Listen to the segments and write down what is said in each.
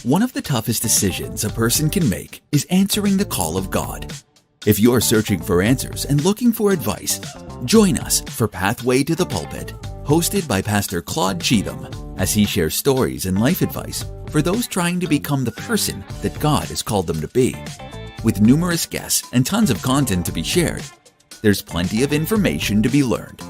One of the toughest decisions a person can make is answering the call of God. If you're searching for answers and looking for advice, join us for Pathway to the Pulpit, hosted by Pastor Claude Cheatham, as he shares stories and life advice for those trying to become the person that God has called them to be. With numerous guests and tons of content to be shared, there's plenty of information to be learned.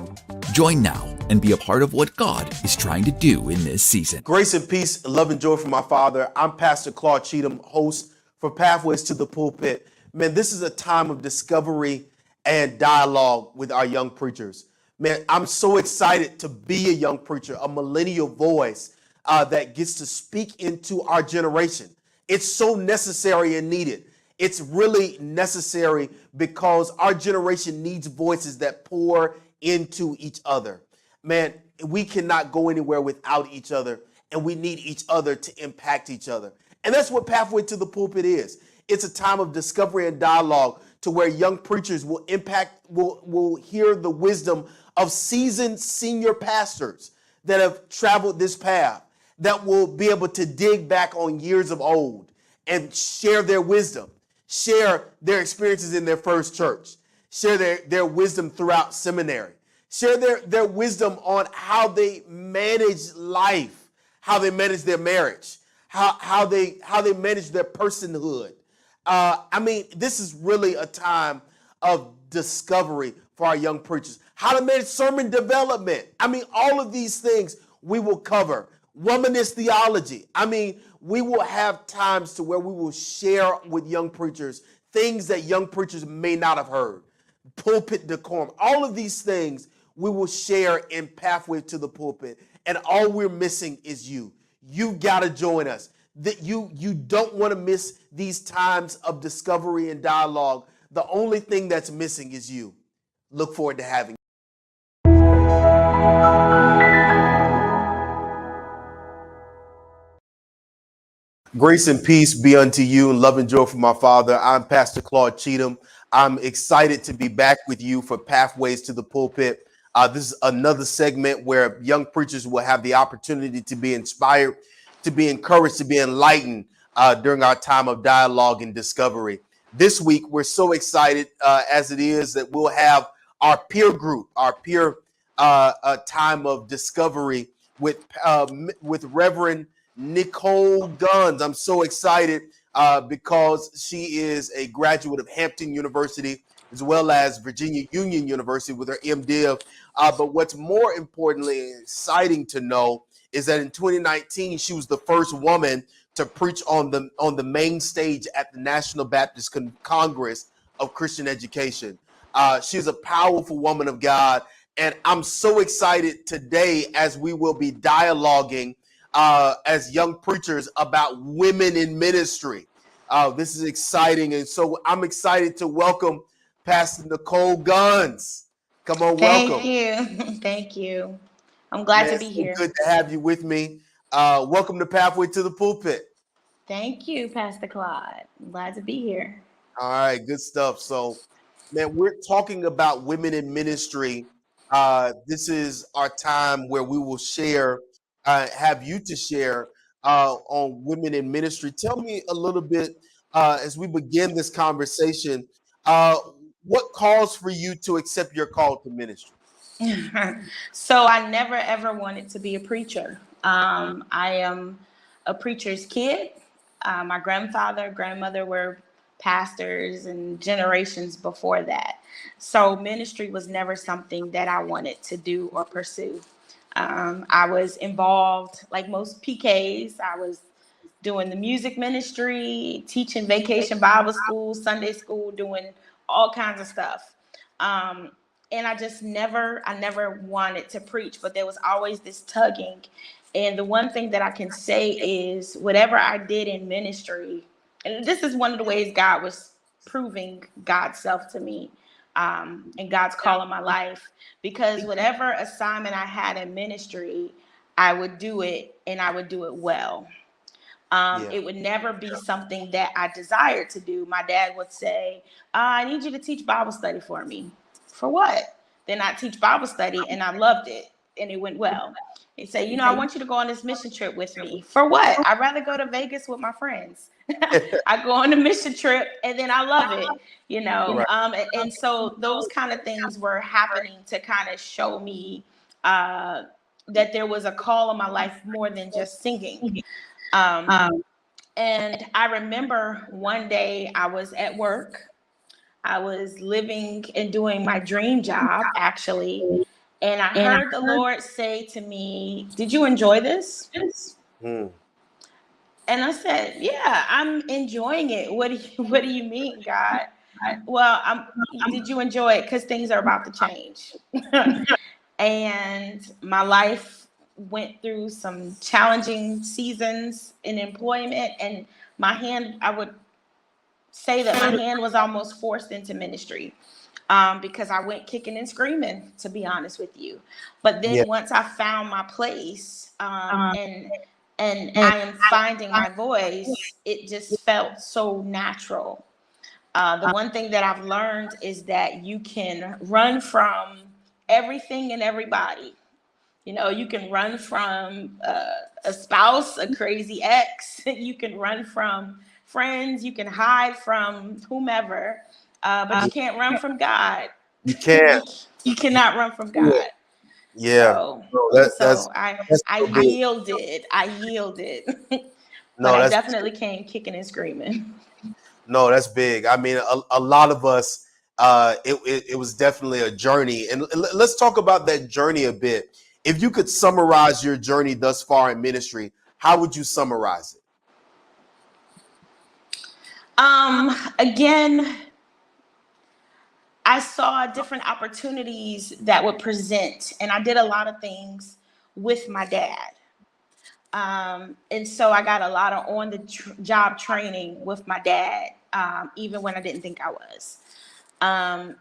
Join now and be a part of what God is trying to do in this season. Grace and peace, love and joy from my Father. I'm Pastor Claude Cheatham, host for Pathways to the Pulpit. Man, this is a time of discovery and dialogue with our young preachers. Man, I'm so excited to be a young preacher, a millennial voice that gets to speak into our generation. It's so necessary and needed. It's really necessary because our generation needs voices that pour into each other. Man, we cannot go anywhere without each other, and we need each other to impact each other. And that's what Pathway to the Pulpit is. It's a time of discovery and dialogue to where young preachers will hear the wisdom of seasoned senior pastors that have traveled this path, that will be able to dig back on years of old and share their wisdom, share their experiences in their first church, share their wisdom throughout seminary, share their wisdom on how they manage life, how they manage their marriage, how they manage their personhood. This is really a time of discovery for our young preachers. How to manage sermon development. All of these things we will cover. Womanist theology. We will have times to where we will share with young preachers things that young preachers may not have heard. Pulpit decorum. All of these things we will share in Pathway to the Pulpit. And all we're missing is you. You got to join us. That you don't want to miss these times of discovery and dialogue. The only thing that's missing is you. Look forward to having you. Grace and peace be unto you, and love and joy from my Father. I'm Pastor Claude Cheatham. I'm excited to be back with you for Pathways to the Pulpit. This is another segment where young preachers will have the opportunity to be inspired, to be encouraged, to be enlightened during our time of dialogue and discovery. This week, we're so excited as it is that we'll have our peer group, our peer time of discovery with Reverend Nicole Guns. I'm so excited because she is a graduate of Hampton University as well as Virginia Union University with her MDiv. But what's more importantly exciting to know is that in 2019, she was the first woman to preach on the main stage at the National Baptist Congress of Christian Education. She's a powerful woman of God, and I'm so excited today as we will be dialoguing as young preachers about women in ministry. This is exciting, and so I'm excited to welcome Pastor Nicole Guns. Come on, welcome. Thank you. Thank you. I'm glad to be here. Good to have you with me. Welcome to Pathway to the Pulpit. Thank you, Pastor Claude. I'm glad to be here. All right, good stuff. So, man, we're talking about women in ministry. This is our time where we will share, have you to share on women in ministry. Tell me a little bit as we begin this conversation, what calls for you to accept your call to ministry? So I never, ever wanted to be a preacher. I am a preacher's kid. My grandmother were pastors and generations before that. So ministry was never something that I wanted to do or pursue. I was involved, like most PKs, I was doing the music ministry, teaching vacation Bible school, Sunday school, doing all kinds of stuff. And I never wanted to preach, but there was always this tugging. And the one thing that I can say is whatever I did in ministry, and this is one of the ways God was proving God's self to me, and God's call in my life, because whatever assignment I had in ministry, I would do it, and I would do it well. It would never be something that I desired to do. My dad would say, I need you to teach Bible study for me. For what? Then I teach Bible study, and I loved it. and it went well. He said, you know, I want you to go on this mission trip with me. For what? I'd rather go to Vegas with my friends. I go on a mission trip and then I love it, you know. Right. And so those kind of things were happening to kind of show me that there was a call on my life more than just singing. And I remember one day I was at work. I was living and doing my dream job, actually. And I heard the Lord say to me, did you enjoy this? Mm. And I said, yeah, I'm enjoying it. What do you mean, God? Well, did you enjoy it? Because things are about to change. And my life went through some challenging seasons in employment. And I would say that my hand was almost forced into ministry. Because I went kicking and screaming, to be honest with you. But then once I found my place, and I am finding my voice, it just felt so natural. The one thing that I've learned is that you can run from everything and everybody. You know, you can run from a spouse, a crazy ex. You can run from friends. You can hide from whomever. But you can't run from God. You can't. You cannot run from God. Yeah. So, No, so that's I so big. yielded. I yielded. But No, I that's definitely came kicking and screaming. no, that's big. I mean, a lot of us, it was definitely a journey. And let's talk about that journey a bit. If you could summarize your journey thus far in ministry, how would you summarize it? Again, I saw different opportunities that would present, and I did a lot of things with my dad. And so I got a lot of on the job training with my dad, even when I didn't think I was.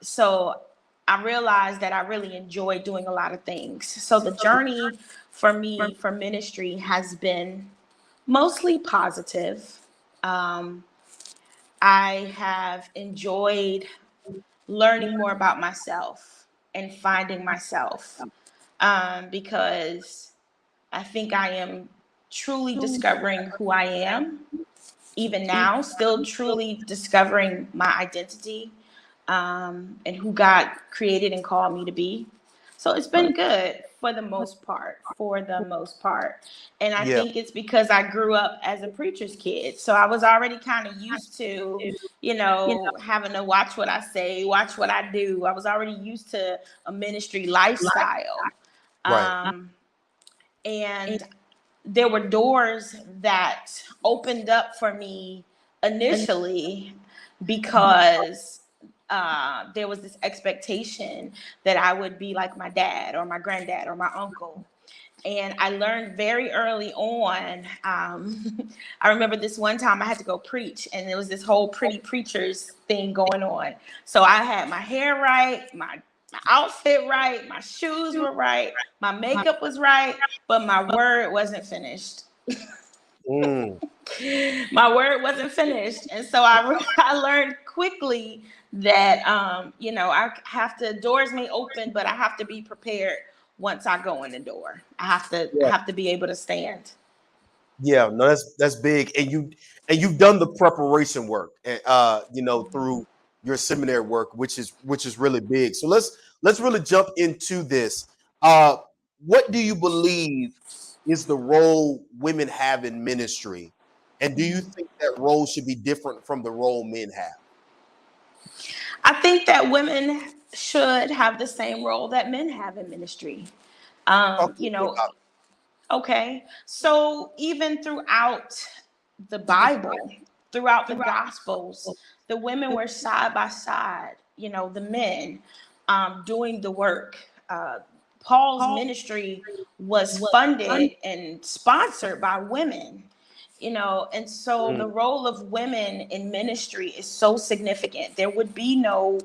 So I realized that I really enjoy doing a lot of things. So the journey for me for ministry has been mostly positive. Um, I have enjoyed learning more about myself and finding myself, because I think I am truly discovering who I am, even now, still truly discovering my identity, and who God created and called me to be. So it's been good for the most part, And I Yeah. think it's because I grew up as a preacher's kid. So I was already kind of used to, having to watch what I say, watch what I do. I was already used to a ministry lifestyle. Right. And there were doors that opened up for me initially because there was this expectation that I would be like my dad or my granddad or my uncle. And I learned very early on. I remember this one time I had to go preach, and there was this whole pretty preachers thing going on. So I had my hair right, my outfit right, my shoes were right, my makeup was right, but my word wasn't finished. Mm. My word wasn't finished. And so I learned quickly that, I have to, doors may open, but I have to be prepared once I go in the door. I have to be able to stand. Yeah, no, that's big, and you've done the preparation work, through your seminary work, which is really big. So let's really jump into this. Uh, what do you believe is the role women have in ministry, and do you think that role should be different from the role men have? I think that women should have the same role that men have in ministry. Talk Um, to you me know, about Okay. So even throughout the Bible, throughout the Gospels, the women were side by side, the men doing the work. Paul's ministry was funded and sponsored by women, and so it. the role of women in ministry is so significant. There would be no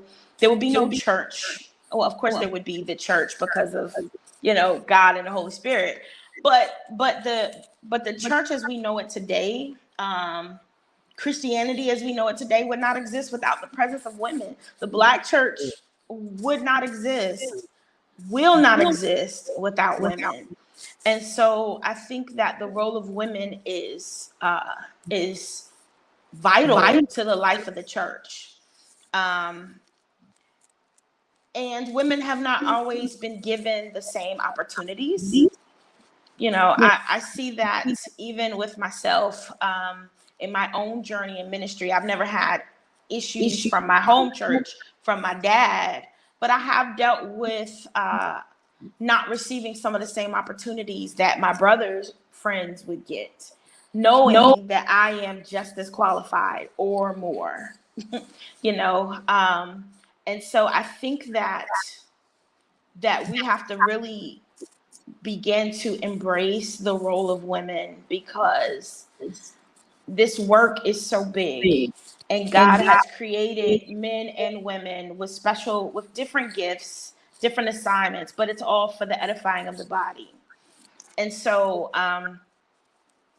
church. Well, of course there would be the church because of, God and the Holy Spirit. But the church as we know it today, Christianity as we know it today would not exist without the presence of women. The Black church would not exist will not exist without women. And so I think that the role of women is vital to the life of the church. Um, and women have not always been given the same opportunities. You know, I see that even with myself, in my own journey in ministry. I've never had issues from my home church, from my dad, but I have dealt with not receiving some of the same opportunities that my brother's friends would get, knowing that I am just as qualified or more. you know, and so I think that we have to really begin to embrace the role of women, because this work is so big, and God has created men and women with different gifts, different assignments, but it's all for the edifying of the body. And so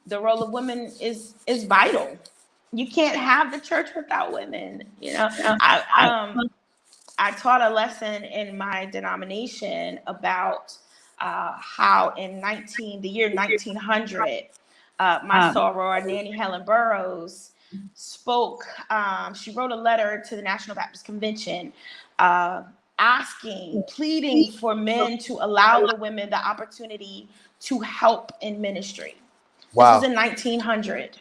the role of women is vital. You can't have the church without women. You know, I taught a lesson in my denomination about how in the year 1900, my soror, Nanny Helen Burroughs, spoke. She wrote a letter to the National Baptist Convention, pleading for men to allow the women the opportunity to help in ministry. This was in 1900.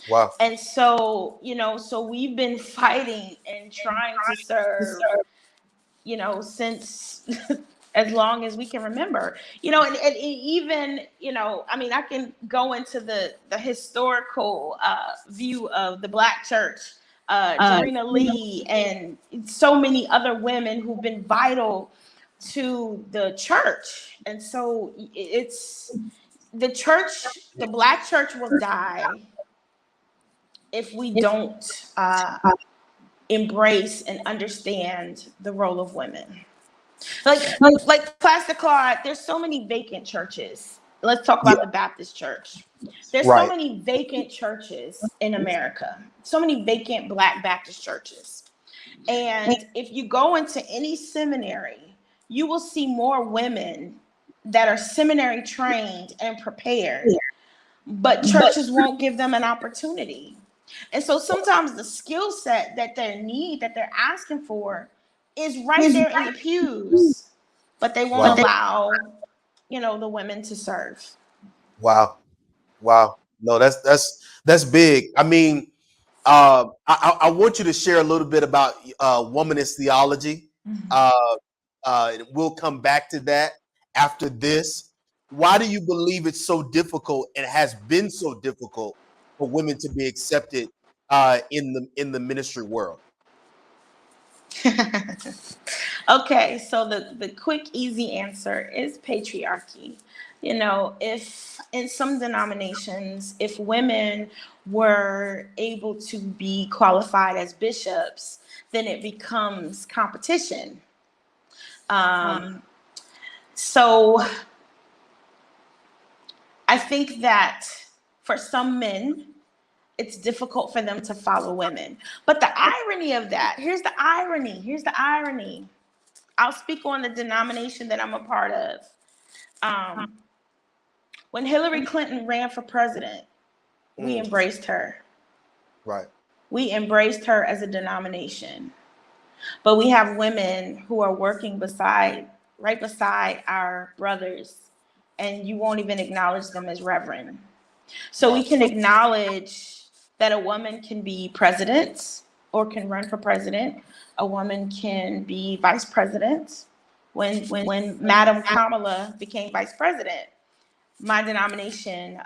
Wow. And so, so we've been fighting and trying to serve, since as long as we can remember, and even, I mean, I can go into the historical view of the Black church, Jarena Lee, and so many other women who've been vital to the church. And so it's the church, the Black church will die if we don't embrace and understand the role of women. Like Pastor Claude, there's so many vacant churches. Let's talk about the Baptist church. There's so many vacant churches in America, so many vacant Black Baptist churches. And if you go into any seminary, you will see more women that are seminary trained and prepared, but churches won't give them an opportunity. And so sometimes the skill set that they're asking for is right there in the pews, but they won't allow, the women to serve. Wow. No, that's big. I mean, I want you to share a little bit about womanist theology. We'll come back to that after this. Why do you believe it's so difficult and has been so difficult for women to be accepted in the ministry world? Okay, so the quick, easy answer is patriarchy. If in some denominations, if women were able to be qualified as bishops, then it becomes competition. So I think that for some men, it's difficult for them to follow women. But the irony of that, here's the irony. I'll speak on the denomination that I'm a part of. When Hillary Clinton ran for president, we embraced her. Right. We embraced her as a denomination. But we have women who are working right beside our brothers, and you won't even acknowledge them as Reverend. So we can acknowledge that a woman can be president or can run for president. A woman can be vice president. When Madam Kamala became vice president, my denomination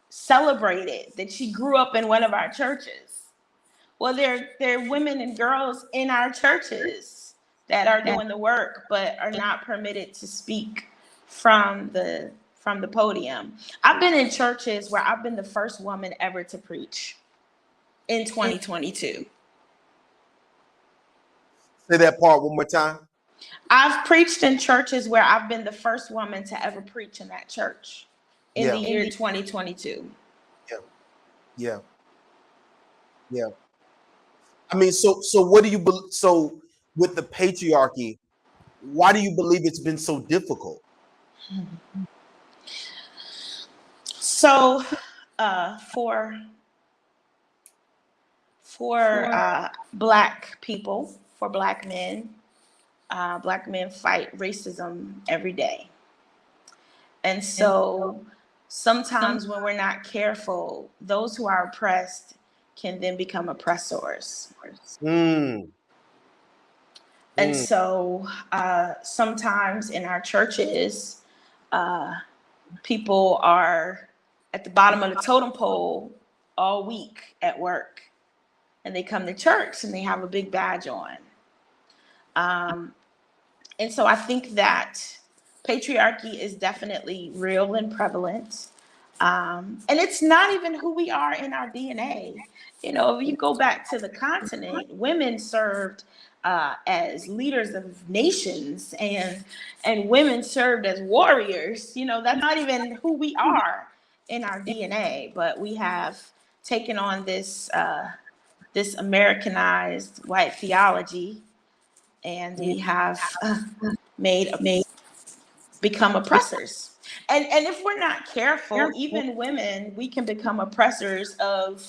celebrated that she grew up in one of our churches. Well, there are women and girls in our churches that are doing the work, but are not permitted to speak from the podium. I've been in churches where I've been the first woman ever to preach in 2022. Say that part one more time. I've preached in churches where I've been the first woman to ever preach in that church in the year 2022. Yeah. I mean, so what do you believe? So with the patriarchy, Why do you believe it's been so difficult? So, for Black people, for Black men fight racism every day. And so sometimes when we're not careful, those who are oppressed can then become oppressors. Mm, And mm, so sometimes in our churches, people are at the bottom of the totem pole all week at work. And they come to church and they have a big badge on. And so I think that patriarchy is definitely real and prevalent. And it's not even who we are in our DNA. You know, if you go back to the continent, women served as leaders of nations, and women served as warriors. You know, that's not even who we are in our DNA, but we have taken on this Americanized white theology, and we have made become oppressors. And if we're not careful, even women, we can become oppressors of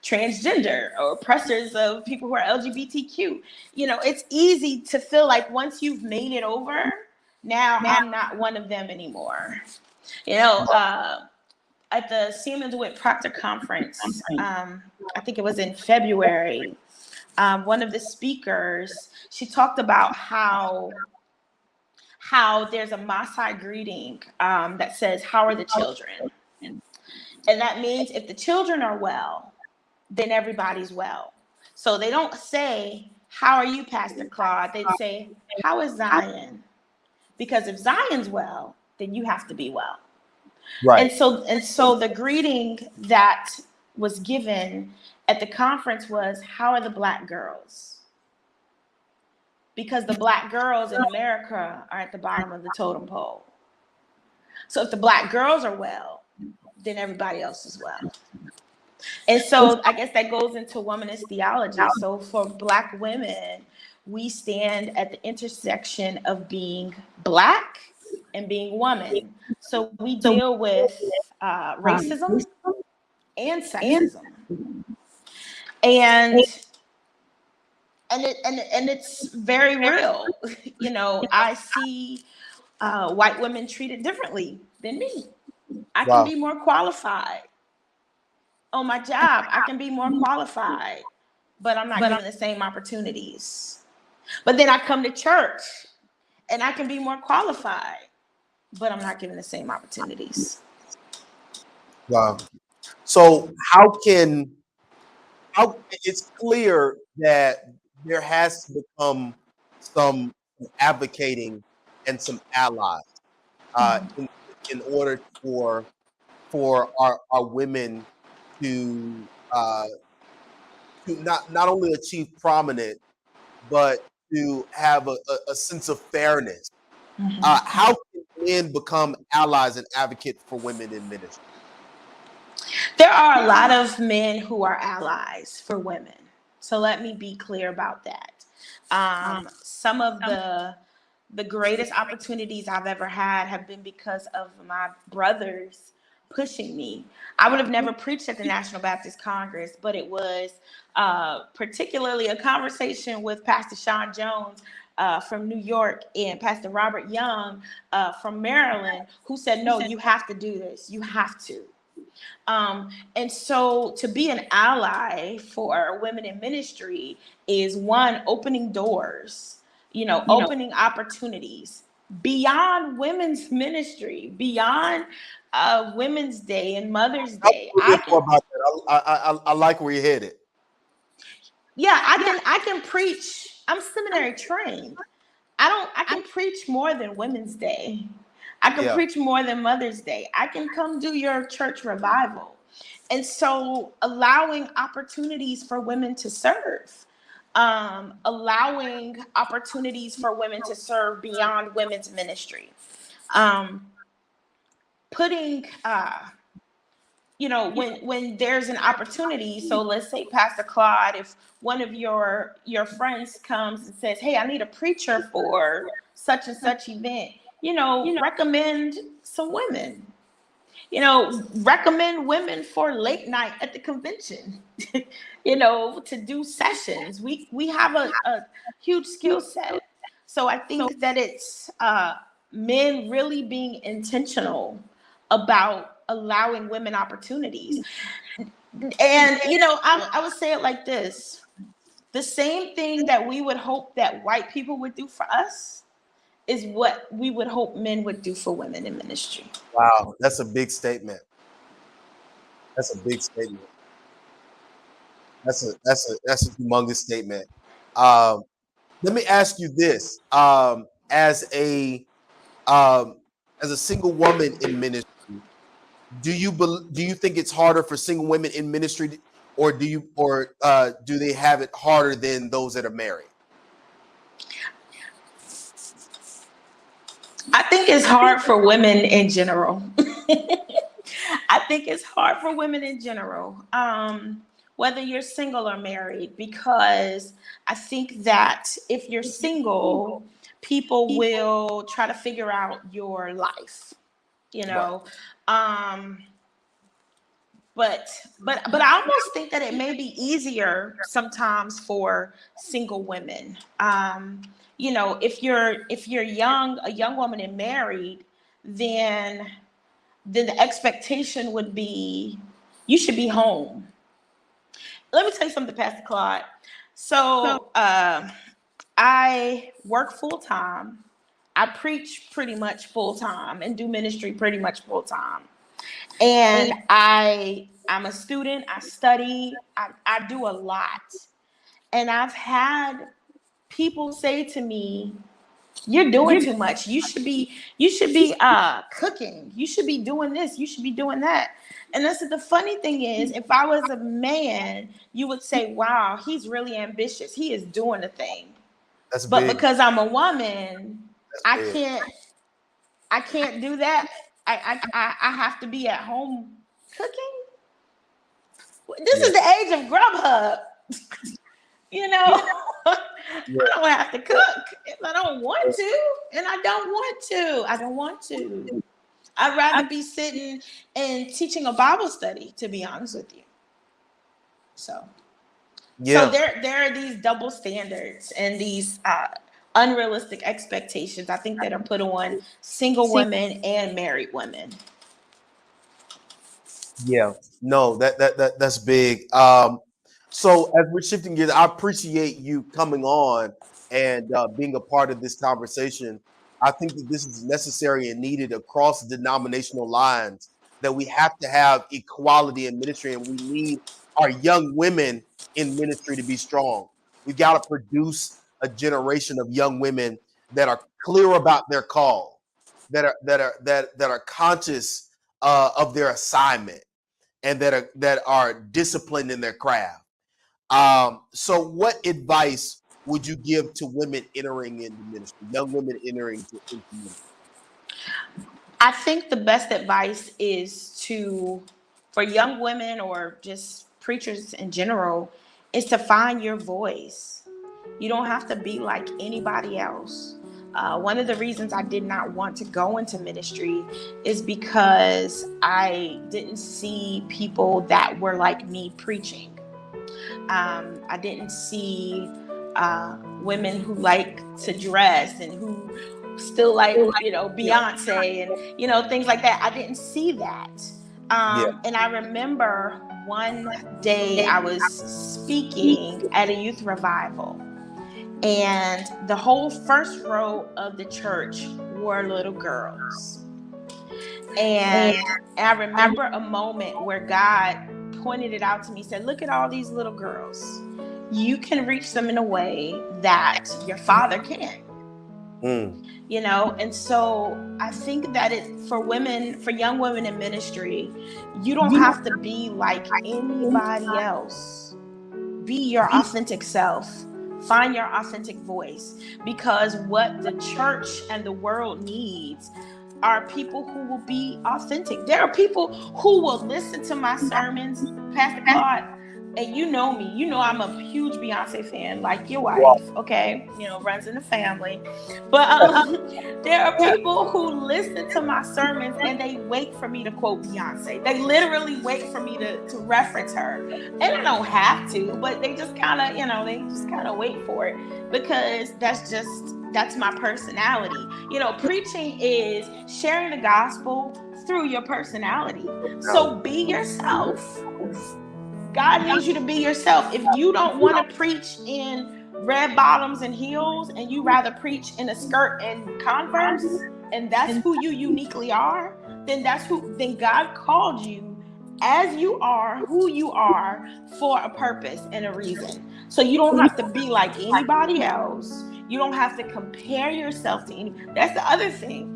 transgender or oppressors of people who are LGBTQ. You know, it's easy to feel like once you've made it over, now I'm not one of them anymore. You know, at the Siemens with Proctor conference, I think it was in February, one of the speakers, she talked about how there's a Maasai greeting that says, "How are the children?" And that means if the children are well, then everybody's well. So they don't say, "How are you, Pastor Claude?" They say, "How is Zion?" Because if Zion's well, then you have to be well. right. And so the greeting that was given at the conference was, "How are the Black girls?" Because the Black girls in America are at the bottom of the totem pole. So if the Black girls are well, then everybody else is well. And so I guess that goes into womanist theology. So for Black women, we stand at the intersection of being Black and being woman. So we deal with racism and sexism, and it's very real. You know, I see white women treated differently than me. I can Wow. be more qualified on my job. I can be more qualified, but I'm not given the same opportunities. But then I come to church and I can be more qualified, but I'm not given the same opportunities. Wow. So how it's clear that there has to become some advocating and some allies uh, in, in order for our women to uh, to not only achieve prominence but to have a sense of fairness. How can men become allies and advocates for women in ministry? There are a lot of men who are allies for women. So let me be clear about that. Some of the greatest opportunities I've ever had have been because of my brothers pushing me. I would have never preached at the National Baptist Congress, but it was particularly a conversation with Pastor Sean Jones from New York and Pastor Robert Young from Maryland, who said, "No, you have to do this. You have to." And so to be an ally for women in ministry is, one, opening doors, opening opportunities beyond women's ministry, beyond Women's Day and Mother's Tell me Day. a little bit more about that. I like where you're headed. Yeah, I can preach. I'm seminary trained. I can preach more than Women's Day. I can Yeah. preach more than Mother's Day. I can come do your church revival. And so allowing opportunities for women to serve, allowing opportunities for women to serve beyond women's ministry, um, putting when there's an opportunity. So let's say, Pastor Claude, if one of your friends comes and says, "Hey, I need a preacher for such and such event, recommend some women. Recommend women for late night at the convention, to do sessions. We have a huge skill set. So I think that it's men really being intentional about allowing women opportunities. And, I would say it like this. The same thing that we would hope that white people would do for us is what we would hope men would do for women in ministry. Wow, that's a big statement. That's a big statement. That's a humongous statement. Let me ask you this: as a single woman in ministry, do you think it's harder for single women in ministry, or do they have it harder than those that are married? I think it's hard for women in general. I think it's hard for women in general, whether you're single or married, because I think that if you're single, people will try to figure out your life, Right. But I almost think that it may be easier sometimes for single women. If you're young, a young woman and married, then the expectation would be you should be home. Let me tell you something, Pastor Claude. So I work full time. I preach pretty much full time and do ministry pretty much full time. And I'm a student. I study. I do a lot. And I've had people say to me, "You're doing too much. You should be cooking. You should be doing this. You should be doing that." And I said, the funny thing is, if I was a man, you would say, "Wow, he's really ambitious. He is doing the thing." But big. Because I'm a woman, I can't do that. I have to be at home cooking. This is the age of Grubhub. I don't have to cook if I don't want to, and I don't want to. I'd rather be sitting and teaching a Bible study, to be honest with you. So there are these double standards and these unrealistic expectations, I think, that are put on single women and married women. Yeah, no, that's big. So as we're shifting gears, I appreciate you coming on and being a part of this conversation. I think that this is necessary and needed across denominational lines, that we have to have equality in ministry, and we need our young women in ministry to be strong. We've got to produce a generation of young women that are clear about their call, that are conscious of their assignment, and that are disciplined in their craft. So what advice would you give to women entering into ministry, young women entering into ministry? I think the best advice is for young women, or just preachers in general, is to find your voice. You don't have to be like anybody else. One of the reasons I did not want to go into ministry is because I didn't see people that were like me preaching. I didn't see women who like to dress and who still like, Beyonce and, things like that. I didn't see that. And I remember one day I was speaking at a youth revival, and the whole first row of the church were little girls. And I remember a moment where God pointed it out to me, said, "Look at all these little girls. You can reach them in a way that your Father can." And so I think that for young women in ministry, you don't have to be like anybody else. Be your authentic self. Find your authentic voice, because what the church and the world needs are people who will be authentic. There are people who will listen to my sermons, Pastor Claude, and you know me, you know I'm a huge Beyonce fan, like your wife, okay? You know, runs in the family. But there are people who listen to my sermons and they wait for me to quote Beyonce. They literally wait for me to reference her. And I don't have to, but they just kind of, they just kind of wait for it, because that's my personality. Preaching is sharing the gospel through your personality. So be yourself. God needs you to be yourself. If you don't want to preach in red bottoms and heels, and you rather preach in a skirt and Converse, and that's who you uniquely are, then God called you as you are, who you are, for a purpose and a reason. So you don't have to be like anybody else. You don't have to compare yourself to anybody. That's the other thing.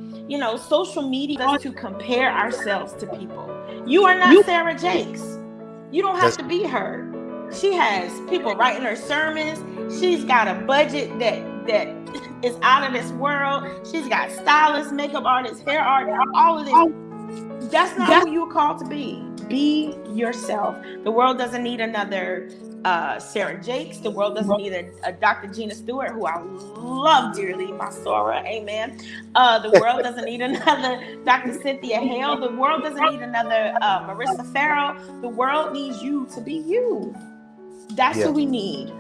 Social media does to compare ourselves to people. You are not Sarah Jakes. You don't have to be her. She has people writing her sermons. She's got a budget that is out of this world. She's got stylists, makeup artists, hair artists, all of this. That's not who you were called to be. Be yourself. The world doesn't need another Sarah Jakes. The world doesn't need a Dr. Gina Stewart, who I love dearly, my Sora, amen. The world doesn't need another Dr. Cynthia Hale. The world doesn't need another Marissa Farrell. The world needs you to be you. That's who we need.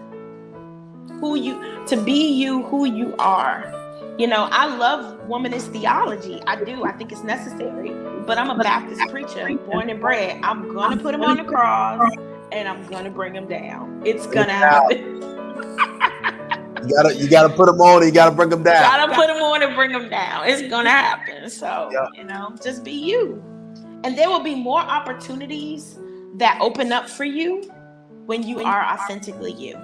To be you, who you are. I love womanist theology. I do. I think it's necessary. But I'm a Baptist preacher, born and bred. I'm going to put him on the cross, and I'm going to bring him down. It's going to happen. You gotta put them on, and you gotta bring them down. Gotta put them on and bring them down. It's going to happen. So, just be you. And there will be more opportunities that open up for you when you are authentically you.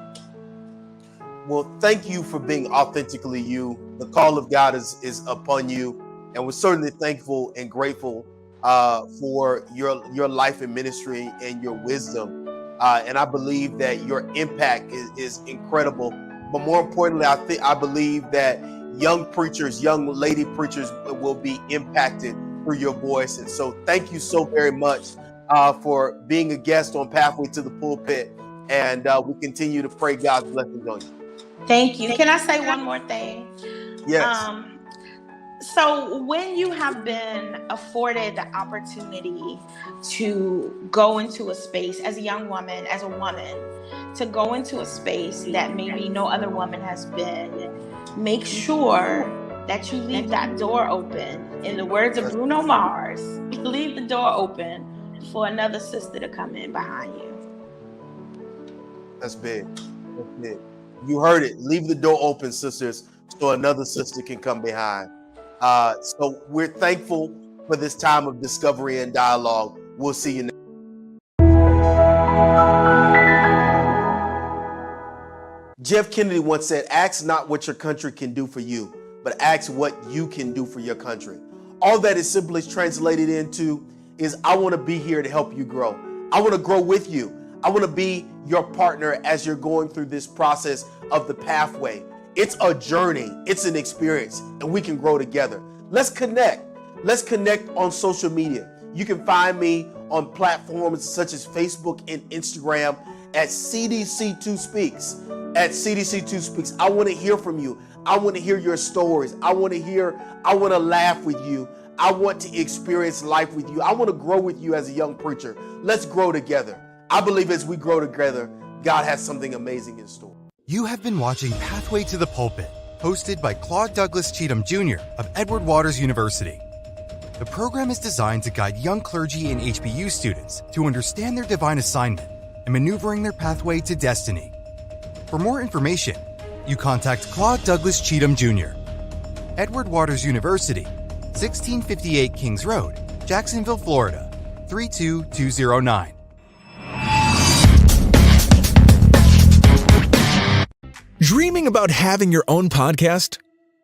Well, thank you for being authentically you. The call of God is upon you, and we're certainly thankful and grateful for your life and ministry and your wisdom. And I believe that your impact is incredible. But more importantly, I believe that young preachers, young lady preachers, will be impacted through your voice. And so, thank you so very much for being a guest on Pathway to the Pulpit. And we continue to pray God's blessings on you. Thank you. Can I say one more thing? Yes. So when you have been afforded the opportunity to go into a space as a young woman, as a woman, to go into a space that maybe no other woman has been, make sure that you leave that door open. In the words of Bruno Mars, leave the door open for another sister to come in behind you. That's big. That's big. You heard it. Leave the door open, sisters, so another sister can come behind. So we're thankful for this time of discovery and dialogue. We'll see you next. Jeff Kennedy once said, "Ask not what your country can do for you, but ask what you can do for your country." All that is simply translated into is, I want to be here to help you grow. I want to grow with you. I want to be your partner as you're going through this process of the pathway. It's a journey. It's an experience, and we can grow together. Let's connect. Let's connect on social media. You can find me on platforms such as Facebook and Instagram at CDC2 Speaks. At CDC2 Speaks. I want to hear from you. I want to hear your stories. I want to laugh with you. I want to experience life with you. I want to grow with you as a young preacher. Let's grow together. I believe as we grow together, God has something amazing in store. You have been watching Pathway to the Pulpit, hosted by Claude Douglas Cheatham Jr. of Edward Waters University. The program is designed to guide young clergy and HBU students to understand their divine assignment and maneuvering their pathway to destiny. For more information, you contact Claude Douglas Cheatham Jr. Edward Waters University, 1658 Kings Road, Jacksonville, Florida, 32209. Dreaming about having your own podcast?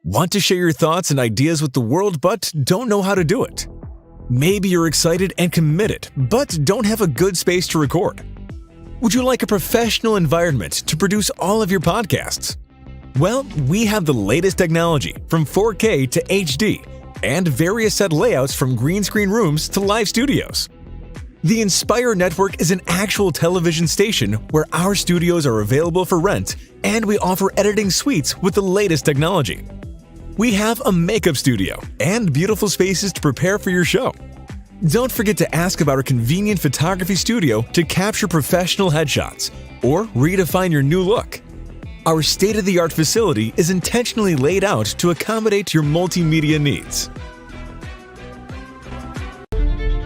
Want to share your thoughts and ideas with the world but don't know how to do it? Maybe you're excited and committed but don't have a good space to record. Would you like a professional environment to produce all of your podcasts? Well, we have the latest technology from 4K to HD and various set layouts from green screen rooms to live studios. The Inspire Network is an actual television station where our studios are available for rent, and we offer editing suites with the latest technology. We have a makeup studio and beautiful spaces to prepare for your show. Don't forget to ask about our convenient photography studio to capture professional headshots or redefine your new look. Our state-of-the-art facility is intentionally laid out to accommodate your multimedia needs.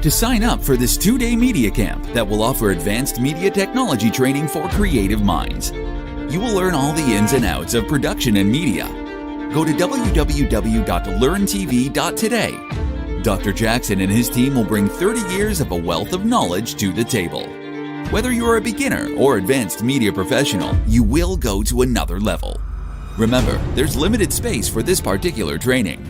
To sign up for this 2-day media camp that will offer advanced media technology training for creative minds, you will learn all the ins and outs of production and media. Go to www.learntv.today. Dr. Jackson and his team will bring 30 years of a wealth of knowledge to the table. Whether you're a beginner or advanced media professional, you will go to another level. Remember, there's limited space for this particular training.